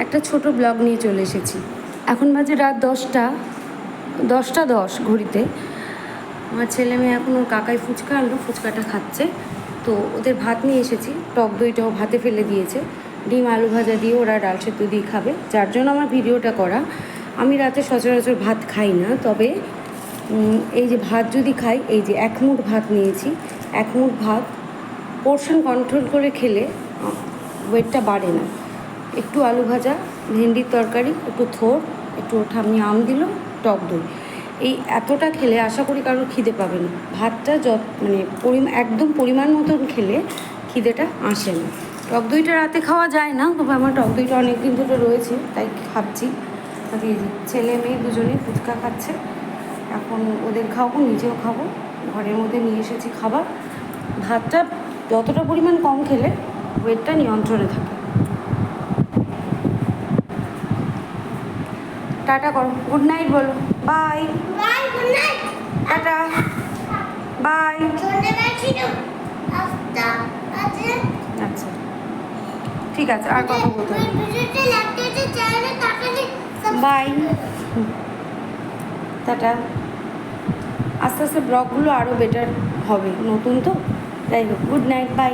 একটা ছোট ব্লগ নিয়ে চলে এসেছি। এখন বাজে রাত 10টা 10 ঘড়িতে। আমার ছেলে মেয়ে এখন ওর কাকাই ফুচকা আনলো, ফুচকাটা খাচ্ছে। তো ওদের ভাত নিয়ে এসেছি, টক দইটাও ভাতে ফেলে দিয়েছে, ডিম আলু ভাজা দিয়ে ওরা ডাল সেদ্ধ দিয়ে খাবে, যার জন্য আমার ভিডিওটা করা। আমি রাতে সচরাচর ভাত খাই না, তবে এই যে ভাত যদি খাই, এই যে 1 মুঠ ভাত নিয়েছি, 1 মুঠ ভাত পোর্শন কন্ট্রোল করে খেলে ওয়েটটা বাড়ে না। একটু আলু ভাজা, ভেন্ডির তরকারি, একটু থোড়, একটু ঠাম্মি আম দিল, টক দই, এই এতটা খেলে আশা করি কারোর খিদে পাবে না। ভাতটা একদম পরিমাণ মতন খেলে খিদেটা আসে না। টক দইটা রাতে খাওয়া যায় না, তবে আমার টক দইটা অনেক দিন ধরে রয়েছে, তাই খাচ্ছি। ছেলে মেয়ে দুজনেই ফুচকা খাচ্ছে। এখন ওদের খাবো, নিজেও খাবো। ঘরের মধ্যে নিয়ে এসেছি খাবার। ভাতটা যতটা পরিমাণ কম খেলে ওয়েটটা নিয়ন্ত্রণে থাকে। টাটা করো, গুড নাইট বলো, bye bye, good night, tata, bye. আচ্ছা ঠিক আছে, আর কথা বলতে হবে, বাই, টাটা। আস্তে আস্তে ব্লগগুলো আরও বেটার হবে, নতুন তো, যাই হোক, গুড নাইট, বাই।